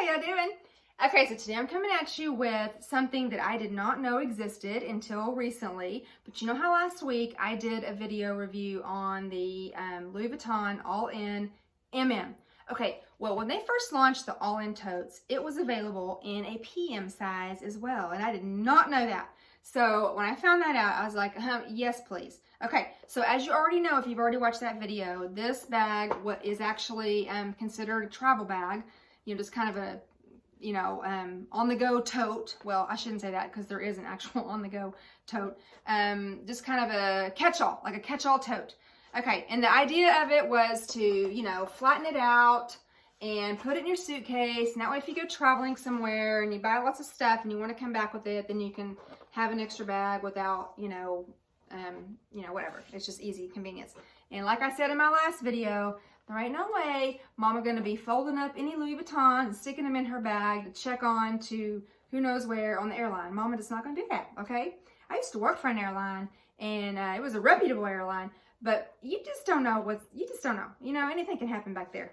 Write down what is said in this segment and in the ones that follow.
how y'all doing? Okay, so today I'm coming at you with something that I did not know existed until recently. But you know how last week I did a video review on the Louis Vuitton All-In MM. Okay, well, when they first launched the All-In totes, it was available in a PM size as well, and I did not know that. So when I found that out, I was like, yes, please. Okay, so as you already know, if you've already watched that video, this bag is actually considered a travel bag. You know, just kind of a, you know, on-the-go tote. Well, I shouldn't say that because there is an actual on-the-go tote. Just kind of a catch-all, like a catch-all tote. Okay, and the idea of it was to, you know, flatten it out and put it in your suitcase. And that way, if you go traveling somewhere and you buy lots of stuff and you want to come back with it, then you can have an extra bag without, you know, whatever. It's just easy convenience. And like I said in my last video, there ain't no way Mama gonna be folding up any Louis Vuitton and sticking them in her bag to check on to who knows where on the airline. Mama just not gonna do that, okay? I used to work for an airline, and it was a reputable airline, but you just don't know you just don't know. You know, anything can happen back there.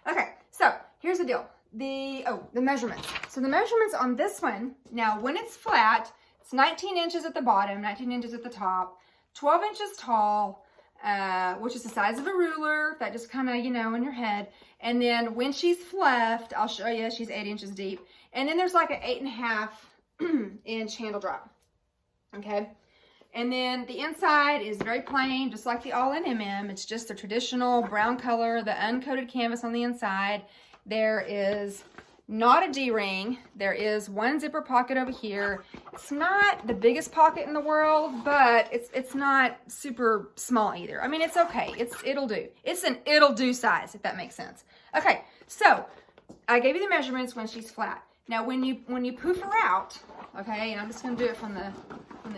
Okay, so here's the deal. The measurements. So the measurements on this one, now when it's flat, it's 19 inches at the bottom, 19 inches at the top, 12 inches tall, which is the size of a ruler, that just kind of, you know, in your head. And then when she's fluffed, I'll show you, she's 8 inches deep. And then there's like an 8.5 inch handle drop, okay? And then the inside is very plain, just like the All-In MM. It's just the traditional brown color, the uncoated canvas on the inside. There is not a D-ring. There is one zipper pocket over here. It's not the biggest pocket in the world, but it's not super small either. I mean, it's okay. It'll do. It's an it'll do size, if that makes sense. Okay, so I gave you the measurements when she's flat. Now, when you poof her out, okay, and I'm just gonna do it from the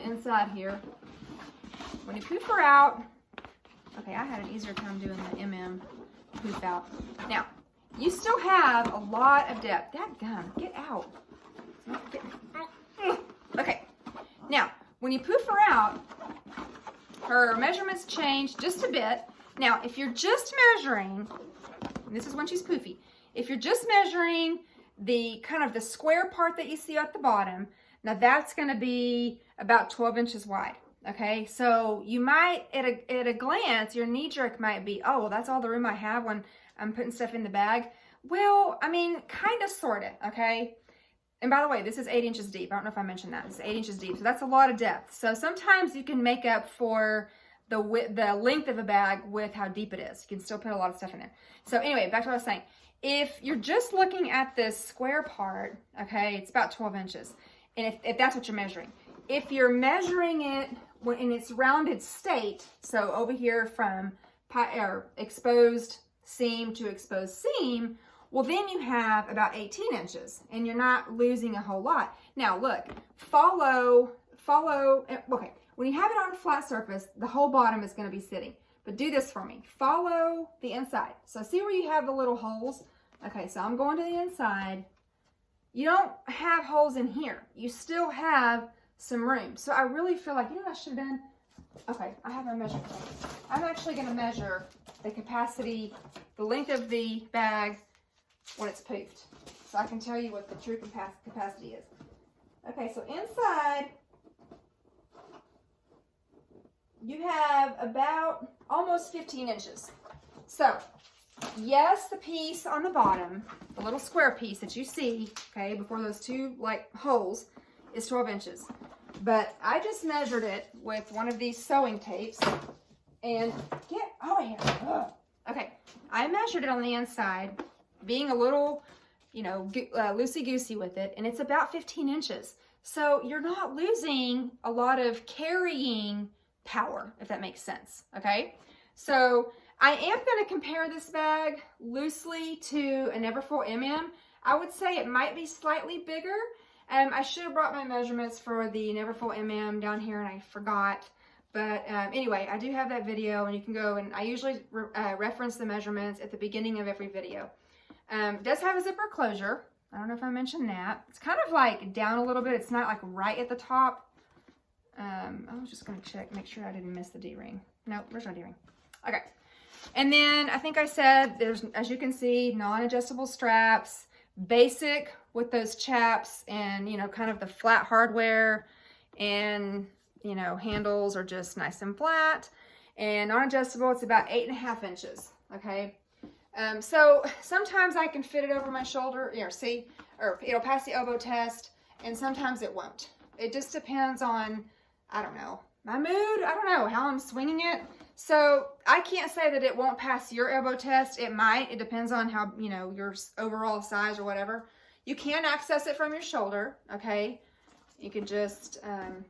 inside here. When you poof her out, okay, I had an easier time doing the MM poof out. Now, you still have a lot of depth. That gum, get out. Okay, now, when you poof her out, her measurements change just a bit. Now, if you're just measuring, and this is when she's poofy, if you're just measuring the kind of the square part that you see at the bottom, now that's gonna be about 12 inches wide. Okay, so you might, at a glance, your knee jerk might be, oh, well, that's all the room I have when I'm putting stuff in the bag. Well, I mean, kind of, sort of, okay? And by the way, this is 8 inches deep. I don't know if I mentioned that. It's 8 inches deep, so that's a lot of depth. So sometimes you can make up for the length of a bag with how deep it is. You can still put a lot of stuff in there. So anyway, back to what I was saying. If you're just looking at this square part, okay, it's about 12 inches. And if that's what you're measuring. If you're measuring it in its rounded state, so over here from exposed seam to exposed seam, well, then you have about 18 inches and you're not losing a whole lot. Now look, follow, okay, when you have it on a flat surface, the whole bottom is going to be sitting. But do this for me. Follow the inside. So see where you have the little holes? Okay, so I'm going to the inside. You don't have holes in here. You still have some room. So I really feel like, you know what I should have done? Okay, I have a measure. I'm actually going to measure the capacity, the length of the bag when it's poofed. So I can tell you what the true capacity is. Okay, so inside, you have about almost 15 inches. So, yes, the piece on the bottom, the little square piece that you see, okay, before those two, like, holes, is 12 inches. But I just measured it with one of these sewing tapes and get out of here. Ugh. Okay, I measured it on the inside, being a little, you know, loosey-goosey with it, and it's about 15 inches. So you're not losing a lot of carrying power, if that makes sense, okay? So I am going to compare this bag loosely to a Neverfull MM. I would say it might be slightly bigger. I should have brought my measurements for the Neverfull MM down here and I forgot. But anyway, I do have that video and you can go, and I usually reference the measurements at the beginning of every video. It does have a zipper closure. I don't know if I mentioned that. It's kind of like down a little bit. It's not like right at the top. I was just going to check, make sure I didn't miss the D-ring. Nope, there's no D-ring. Okay. And then I think I said there's, as you can see, non-adjustable straps. basic with those chaps and, you know, kind of the flat hardware, and, you know, handles are just nice and flat. And non-adjustable, it's about 8.5 inches, okay? So sometimes I can fit it over my shoulder, you know, see, or it'll pass the elbow test, and sometimes it won't. It just depends on, I don't know, my mood, I don't know, how I'm swinging it. So I can't say that it won't pass your elbow test. It might. It depends on how, you know, your overall size or whatever. You can access it from your shoulder, okay? You can just,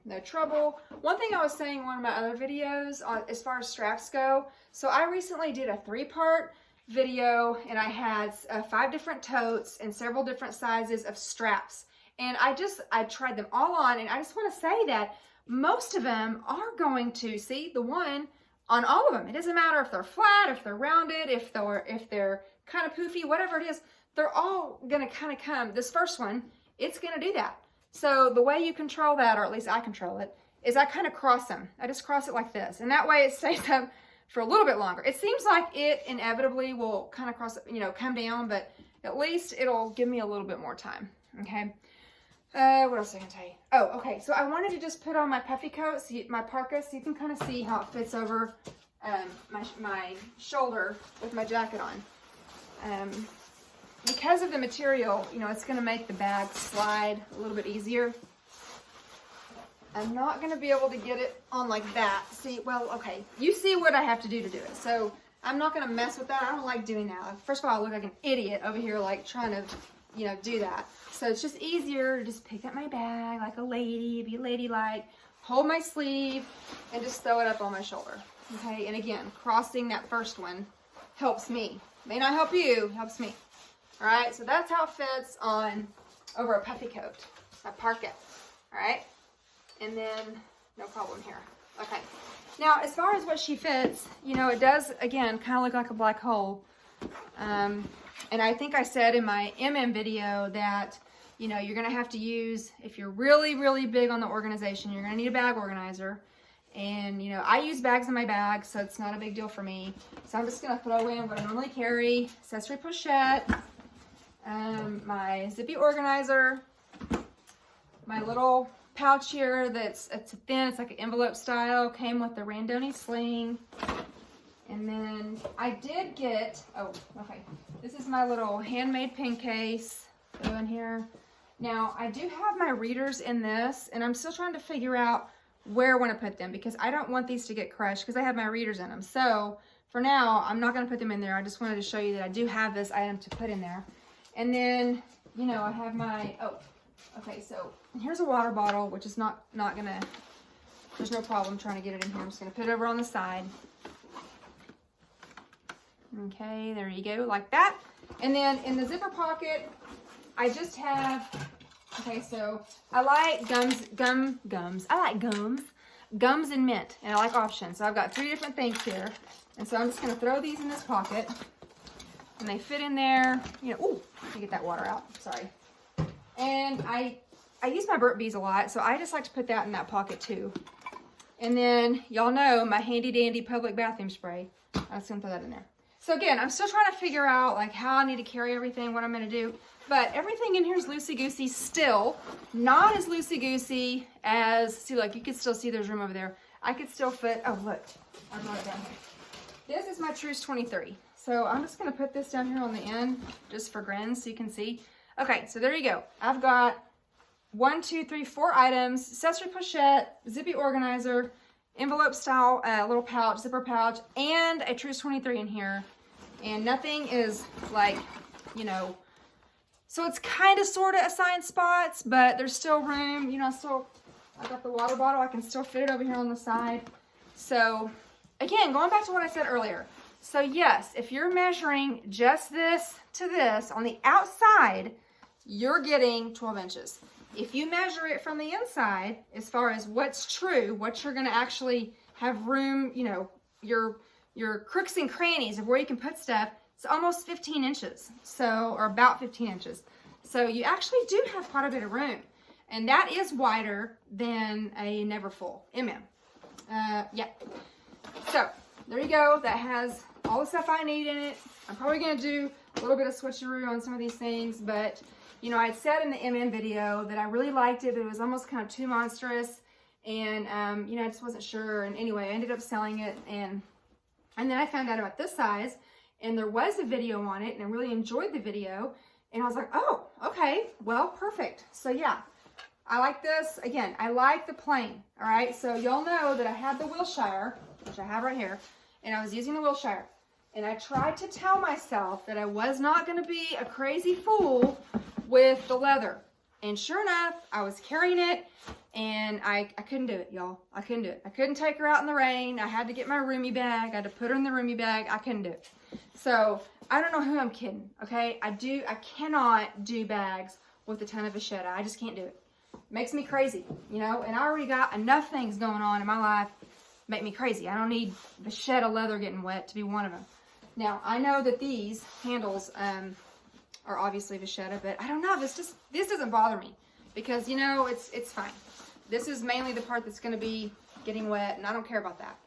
no trouble. One thing I was saying in one of my other videos as far as straps go, so I recently did a 3-part video, and I had 5 different totes and several different sizes of straps. And I tried them all on, and I just want to say that most of them are going to, see the one on all of them. It doesn't matter if they're flat, if they're rounded, if they're kind of poofy, whatever it is, they're all going to kind of come. This first one, it's going to do that. So the way you control that, or at least I control it, is I kind of cross them. I just cross it like this, and that way it stays up for a little bit longer. It seems like it inevitably will kind of cross, you know, come down, but at least it'll give me a little bit more time, okay? What else I can tell you? Oh, okay, so I wanted to just put on my puffy coat, my parka, so you can kind of see how it fits over my shoulder with my jacket on. Because of the material, you know, it's going to make the bag slide a little bit easier. I'm not going to be able to get it on like that. See, well, okay, you see what I have to do to do it. So I'm not going to mess with that. I don't like doing that. Like, first of all, I look like an idiot over here, like trying to, you know, do that. So it's just easier to just pick up my bag like a lady, be ladylike, hold my sleeve, and just throw it up on my shoulder. Okay, and again, crossing that first one helps me. May not help you, helps me. All right, so that's how it fits on over a puffy coat, a parka. All right, and then no problem here. Okay, now as far as what she fits, you know, it does, again, kind of look like a black hole. And I think I said in my video that, you know, you're going to have to use, if you're really, really big on the organization, you're going to need a bag organizer. And, you know, I use bags in my bag, so it's not a big deal for me. So I'm just going to throw in what I normally carry, accessory pochette, my zippy organizer, my little pouch here it's thin, it's like an envelope style, came with the Randoni sling. And then I did get, oh, okay, this is my little handmade pen case, go in here. Now, I do have my readers in this, and I'm still trying to figure out where I want to put them, because I don't want these to get crushed, because I have my readers in them. So, for now, I'm not going to put them in there. I just wanted to show you that I do have this item to put in there. And then, you know, I have my, oh, okay, so here's a water bottle, which is not gonna, there's no problem trying to get it in here. I'm just gonna put it over on the side. Okay, there you go, like that. And then in the zipper pocket, I just have, okay, so I like gums and mint, and I like options. So I've got 3 different things here. And so I'm just gonna throw these in this pocket, and they fit in there, you know. Ooh, let me get that water out, sorry. And I use my burnt bees a lot, so I just like to put that in that pocket too. And then, y'all know my handy dandy public bathroom spray. I'm just gonna throw that in there. So again, I'm still trying to figure out like how I need to carry everything, what I'm gonna do. But everything in here is loosey-goosey still. Not as loosey-goosey as, see, like you can still see there's room over there. I could still fit, oh look, I brought it down here. This is my Truce 23. So I'm just gonna put this down here on the end just for grins so you can see. Okay, so there you go. I've got 1, 2, 3, 4 items, accessory pochette, zippy organizer, envelope style little pouch, zipper pouch, and a Truce 23 in here. And nothing is like, you know, so it's kind of sort of assigned spots, but there's still room, you know, so I got the water bottle, I can still fit it over here on the side. So again, going back to what I said earlier. So yes, if you're measuring just this to this on the outside, you're getting 12 inches. If you measure it from the inside, as far as what's true, what you're going to actually have room, you know, your crooks and crannies of where you can put stuff, it's almost 15 inches. So, or about 15 inches. So you actually do have quite a bit of room. And that is wider than a Never Full MM. Yeah. So there you go. That has all the stuff I need in it. I'm probably going to do a little bit of switcheroo on some of these things, but you know, I had said in the MM video that I really liked it, but it was almost kind of too monstrous, and you know, I just wasn't sure. And anyway, I ended up selling it, and then I found out about this size, and there was a video on it, and I really enjoyed the video, and I was like, oh, okay, well, perfect. So yeah, I like this. Again, I like the plain, all right? So y'all know that I had the Wilshire, which I have right here, and I was using the Wilshire, and I tried to tell myself that I was not going to be a crazy fool with the leather. And sure enough, I was carrying it, and I couldn't do it, y'all. I couldn't do it. I couldn't take her out in the rain. I had to get my roomie bag. I had to put her in the roomie bag. I couldn't do it. So I don't know who I'm kidding, okay? I cannot do bags with a ton of vachetta. I just can't do it. Makes me crazy, you know? And I already got enough things going on in my life make me crazy. I don't need vachetta leather getting wet to be one of them. Now, I know that these handles are obviously vachetta, but I don't know. This doesn't bother me because, you know, it's fine. This is mainly the part that's going to be getting wet, and I don't care about that.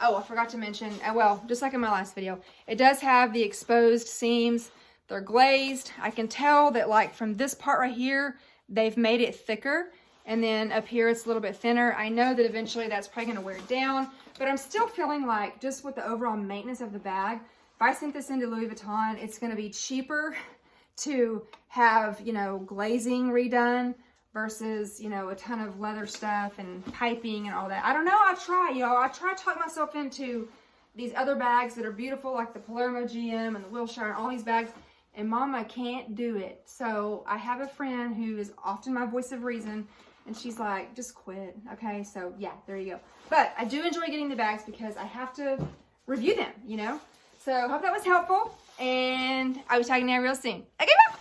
Oh, I forgot to mention, well, just like in my last video, it does have the exposed seams. They're glazed. I can tell that, like, from this part right here, they've made it thicker, and then up here it's a little bit thinner. I know that eventually that's probably going to wear it down, but I'm still feeling like, just with the overall maintenance of the bag, if I sent this into Louis Vuitton, it's going to be cheaper to have, you know, glazing redone versus, you know, a ton of leather stuff and piping and all that. I don't know. I try, y'all. I try to talk myself into these other bags that are beautiful, like the Palermo GM and the Wilshire and all these bags, and Mama can't do it. So I have a friend who is often my voice of reason, and she's like, just quit, okay? So yeah, there you go. But I do enjoy getting the bags because I have to review them, you know? So hope that was helpful, and I'll be talking to you real soon. Okay, bye!